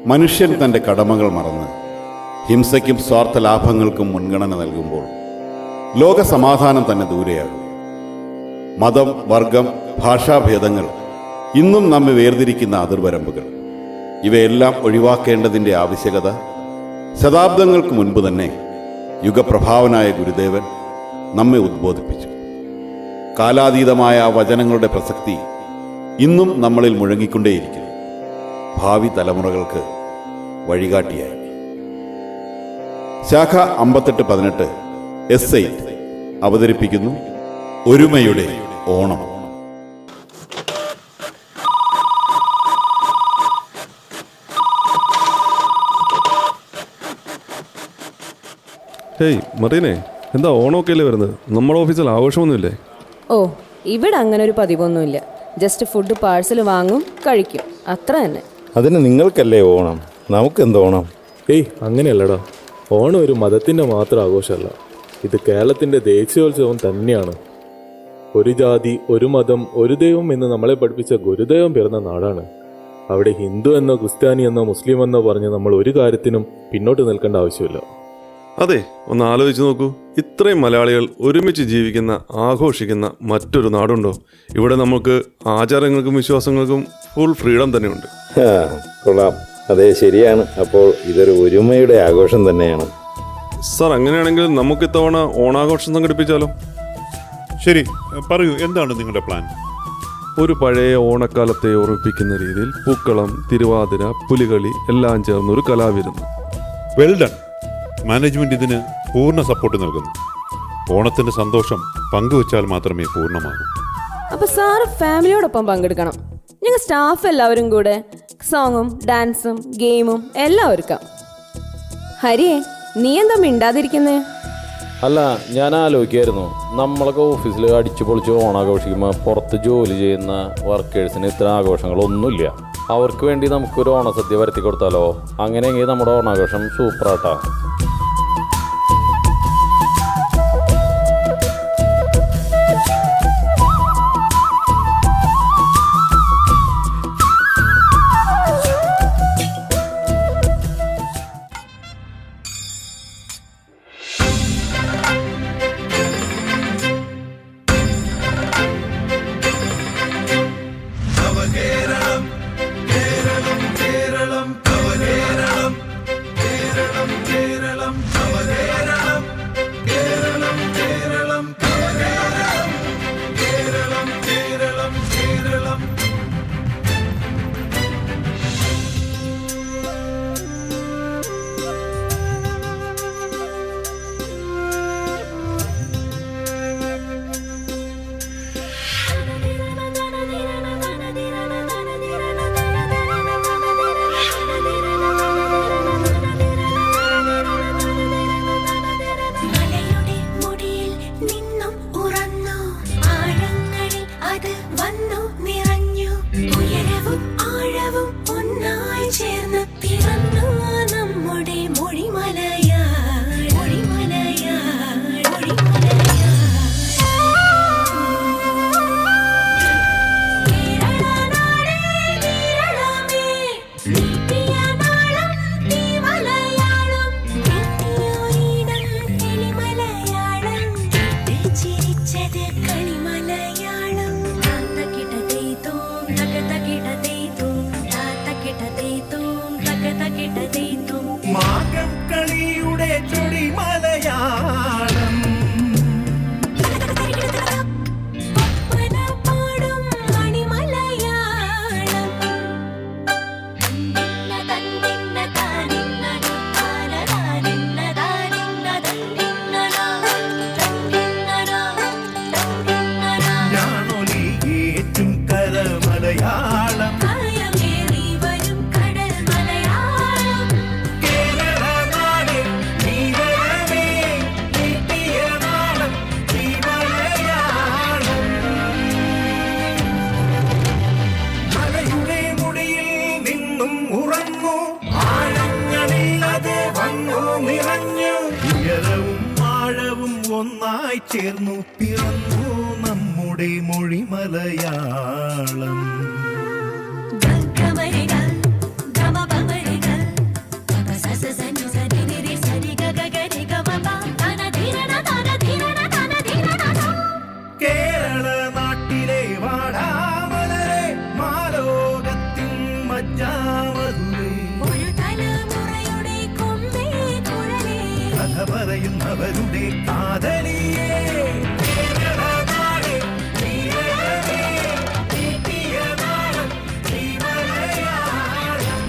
മനുഷ്യൻ തൻ്റെ കടമകൾ മറന്ന് ഹിംസയ്ക്കും സ്വാർത്ഥ ലാഭങ്ങൾക്കും മുൻഗണന നൽകുമ്പോൾ ലോക സമാധാനം തന്നെ ദൂരെയാകും. മതം, വർഗം, ഭാഷാഭേദങ്ങൾ ഇന്നും നമ്മെ വേർതിരിക്കുന്ന അതിർവരമ്പുകൾ ഇവയെല്ലാം ഒഴിവാക്കേണ്ടതിൻ്റെ ആവശ്യകത ശതാബ്ദങ്ങൾക്ക് മുൻപ് തന്നെ യുഗപ്രഭാവനായ ഗുരുദേവൻ നമ്മെ ഉദ്ബോധിപ്പിച്ചു. കാലാതീതമായ വചനങ്ങളുടെ പ്രസക്തി ഇന്നും നമ്മളിൽ മുഴങ്ങിക്കൊണ്ടേയിരിക്കുന്നു, ഭാവി തലമുറകൾക്ക് വഴികാട്ടിയായി. ശാഖ 5818 S8 അവതരിപ്പിക്കുന്നു ഒരുമയുടെ ഓണം. ഹേയ് മറീനെ, എന്താ ഓണമൊക്കെ അല്ലേ വരുന്നത്? നമ്മുടെ ഓഫീസിൽ ആഘോഷമൊന്നുമില്ലേ? ഓ, ഇവിടെ അങ്ങനെ ഒരു പതിവൊന്നുമില്ല. ജസ്റ്റ് ഫുഡ് പാഴ്സൽ വാങ്ങും, കഴിക്കും, അത്ര തന്നെ. അതിന് നിങ്ങൾക്കല്ലേ ഓണം, നമുക്കെന്ത് ഓണം? അങ്ങനെയല്ലടാ. ഓണം ഒരു മതത്തിൻ്റെ മാത്രം ആഘോഷമല്ല, ഇത് കേരളത്തിൻ്റെ ദേശീയോത്സവം തന്നെയാണ്. ഒരു ജാതി, ഒരു മതം, ഒരു ദൈവം എന്ന് നമ്മളെ പഠിപ്പിച്ച ഗുരുദൈവം പിറന്ന നാടാണ്. അവിടെ ഹിന്ദു എന്നോ ക്രിസ്ത്യാനി എന്നോ മുസ്ലിം എന്നോ പറഞ്ഞ് നമ്മൾ ഒരു കാര്യത്തിനും പിന്നോട്ട് നിൽക്കേണ്ട ആവശ്യമില്ല. അതെ, ഒന്ന് ആലോചിച്ച് നോക്കൂ. ഇത്രയും മലയാളികൾ ഒരുമിച്ച് ജീവിക്കുന്ന, ആഘോഷിക്കുന്ന മറ്റൊരു നാടുണ്ടോ? ഇവിടെ നമുക്ക് ആചാരങ്ങൾക്കും വിശ്വാസങ്ങൾക്കും ഫുൾ ഫ്രീഡം തന്നെയുണ്ട്. കൊള്ളാം, അതെ ശരിയാണ്. അപ്പോൾ ഇതൊരു ഒരുമയുടെ ആഘോഷം തന്നെയാണ്. സാർ, അങ്ങനെയാണെങ്കിൽ നമുക്ക് ഇത്തവണ ഓണാഘോഷം സംഘടിപ്പിച്ചാലോ? ശരി, പറയൂ, എന്താണ് നിങ്ങളുടെ പ്ലാൻ? ഒരു പഴയ ഓണക്കാലത്തെ ഓർമ്മിപ്പിക്കുന്ന രീതിയിൽ പൂക്കളം, തിരുവാതിര, പുലികളി എല്ലാം ചേർന്നൊരു കലാവിരുന്ന്. Well done. മാനേജ്മെന്റ് ഇതിന് പൂർണ്ണ സപ്പോർട്ട് നൽകുന്നു. ഓണത്തിന്റെ സന്തോഷം പങ്കുവച്ചാൽ മാത്രമേ പൂർണ്ണമാകൂ. അപ്പൊ സാറ് ഫാമിലിയോടൊപ്പം പങ്കെടുക്കണം. ഞങ്ങൾ സ്റ്റാഫ് എല്ലാവരും കൂടെ സോങ്ങും ഡാൻസും ഗെയിമും എല്ലാം ഒരുക്കാം. ഹരിയെ, നീ എന്താ മിണ്ടാതിരിക്കുന്നേ? അല്ല, ഞാൻ ആലോചിക്കായിരുന്നു, നമ്മളൊക്കെ ഓഫീസിൽ അടിച്ചു പൊളിച്ച് ഓണാഘോഷിക്കുമ്പോൾ പുറത്ത് ജോലി ചെയ്യുന്ന വർക്കേഴ്സിന് ഇത്ര ആഘോഷങ്ങളൊന്നുമില്ല. അവർക്ക് വേണ്ടി നമുക്കൊരു ഓണസദ്യ വരുത്തി കൊടുത്താലോ? അങ്ങനെയെങ്കിൽ നമ്മുടെ ഓണാഘോഷം സൂപ്പറാട്ടാ. ഒന്നായി ചേർന്നു പിറന്നു നമ്മുടെ മൊഴി മലയാളം. അവരുടെ കാതലിയേ കേരളനാടേ നീയഴകേ നീട്ടിയ നാളം നീ മലയാളം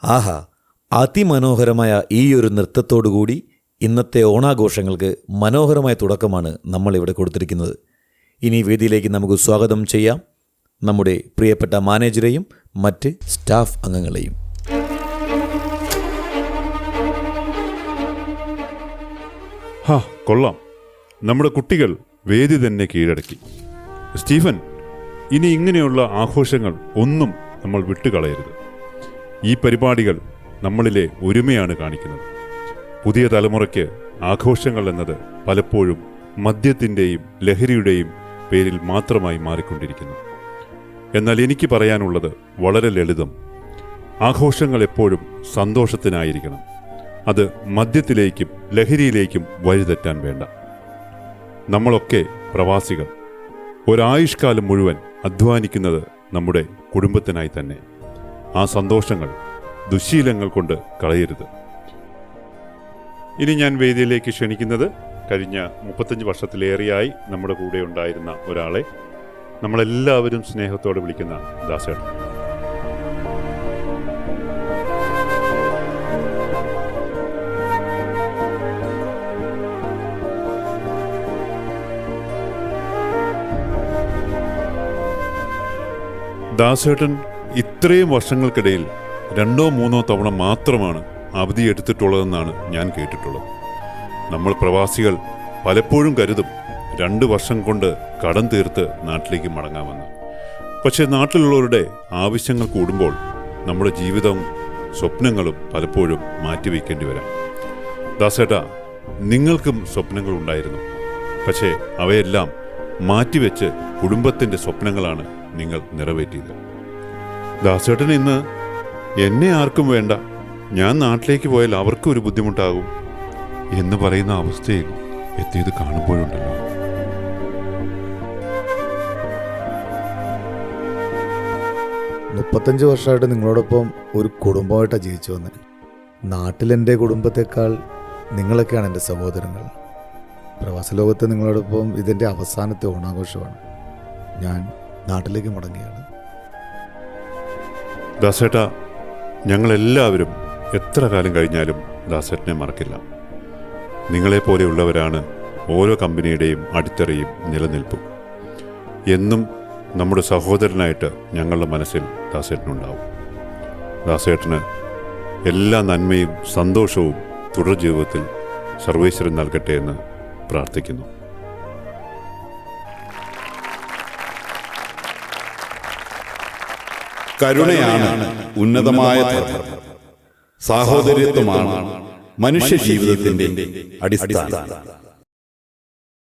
ആഹാ, അതിമനോഹരമായ ഈ ഒരു നൃത്തത്തോടുകൂടി ഇന്നത്തെ ഓണാഘോഷങ്ങൾക്ക് മനോഹരമായ തുടക്കമാണ് നമ്മളിവിടെ കൊടുത്തിരിക്കുന്നത്. ഇനി വേദിയിലേക്ക് നമുക്ക് സ്വാഗതം ചെയ്യാം നമ്മുടെ പ്രിയപ്പെട്ട മാനേജരെയും മറ്റ് സ്റ്റാഫ് അംഗങ്ങളെയും. ഹാ, കൊള്ളാം. നമ്മുടെ കുട്ടികൾ വേദി തന്നെ കീഴടക്കി. സ്റ്റീഫൻ, ഇനി ഇങ്ങനെയുള്ള ആഘോഷങ്ങൾ ഒന്നും നമ്മൾ വിട്ടുകളയരുത്. ഈ പരിപാടികൾ നമ്മളിലെ ഒരുമയാണ് കാണിക്കുന്നത്. പുതിയ തലമുറയ്ക്ക് ആഘോഷങ്ങൾ എന്നത് പലപ്പോഴും മദ്യത്തിൻ്റെയും ലഹരിയുടെയും പേരിൽ മാത്രമായി മാറിക്കൊണ്ടിരിക്കുന്നു. എന്നാൽ എനിക്ക് പറയാനുള്ളത് വളരെ ലളിതം. ആഘോഷങ്ങൾ എപ്പോഴും സന്തോഷത്തിനായിരിക്കണം. അത് മദ്യത്തിലേക്കും ലഹരിയിലേക്കും വഴിതെറ്റാൻ വേണ്ട. നമ്മളൊക്കെ പ്രവാസികൾ. ഒരായുഷ്കാലം മുഴുവൻ അധ്വാനിക്കുന്നത് നമ്മുടെ കുടുംബത്തിനായി തന്നെ. ആ സന്തോഷങ്ങൾ ദുശ്ശീലങ്ങൾ കൊണ്ട് കളയരുത്. ഇനി ഞാൻ വേദിയിലേക്ക് ക്ഷണിക്കുന്നത് കഴിഞ്ഞ 35 വർഷത്തിലേറെയായി നമ്മുടെ കൂടെ ഉണ്ടായിരുന്ന ഒരാളെ, നമ്മളെല്ലാവരും സ്നേഹത്തോടെ വിളിക്കുന്ന ദാസേട്ടൻ. ദാസേട്ടൻ ഇത്രയും വർഷങ്ങൾക്കിടയിൽ 2-3 തവണ മാത്രമാണ് അവധി എടുത്തിട്ടുള്ളതെന്നാണ് ഞാൻ കേട്ടിട്ടുള്ളത്. നമ്മൾ പ്രവാസികൾ പലപ്പോഴും കരുതും 2 വർഷം കൊണ്ട് കടം തീർത്ത് നാട്ടിലേക്ക് മടങ്ങാമെന്ന്. പക്ഷേ നാട്ടിലുള്ളവരുടെ ആവശ്യങ്ങൾ കൂടുമ്പോൾ നമ്മുടെ ജീവിതവും സ്വപ്നങ്ങളും പലപ്പോഴും മാറ്റിവെക്കേണ്ടി വരാം. ദാസേട്ടാ, നിങ്ങൾക്കും സ്വപ്നങ്ങൾ ഉണ്ടായിരുന്നു. പക്ഷേ അവയെല്ലാം മാറ്റിവെച്ച് കുടുംബത്തിൻ്റെ സ്വപ്നങ്ങളാണ് നിങ്ങൾ നിറവേറ്റിയത്. ദാസേട്ടൻ ഇന്ന് എന്നെ ആർക്കും വേണ്ട, ഞാൻ നാട്ടിലേക്ക് പോയാൽ അവർക്കും ഒരു ബുദ്ധിമുട്ടാകും എന്ന് പറയുന്ന അവസ്ഥയിൽ എത്തിയത് കാണുമ്പോഴുണ്ടല്ലോ. മുപ്പത്തഞ്ച് വർഷമായിട്ട് നിങ്ങളോടൊപ്പം ഒരു കുടുംബമായിട്ടാണ് ജീവിച്ചു വന്നത്. നാട്ടിലെൻ്റെ കുടുംബത്തെക്കാൾ നിങ്ങളൊക്കെയാണ് എൻ്റെ സഹോദരങ്ങൾ. പ്രവാസ ലോകത്ത് നിങ്ങളോടൊപ്പം ഇതിൻ്റെ അവസാനത്തെ ഓണാഘോഷമാണ്. ഞാൻ നാട്ടിലേക്ക് മടങ്ങുകയാണ്. ദാസേട്ടാ, ഞങ്ങളെല്ലാവരും എത്ര കാലം കഴിഞ്ഞാലും ദാസേട്ടനെ മറക്കില്ല. നിങ്ങളെപ്പോലെയുള്ളവരാണ് ഓരോ കമ്പനിയുടെയും അടിത്തറയും നിലനിൽപ്പും. എന്നും നമ്മുടെ സഹോദരനായിട്ട് ഞങ്ങളുടെ മനസ്സിൽ ദാസേട്ടനുണ്ടാവും. ദാസേട്ടന് എല്ലാ നന്മയും സന്തോഷവും തുടർ ജീവിതത്തിൽ സർവേശ്വരൻ നൽകട്ടെ എന്ന് പ്രാർത്ഥിക്കുന്നു. കരുണയാണ് ഉന്നതമായ ധർമ്മം. സാഹോദര്യത്വമാണ് മനുഷ്യ ജീവിതത്തിന്റെ അടിസ്ഥാനം.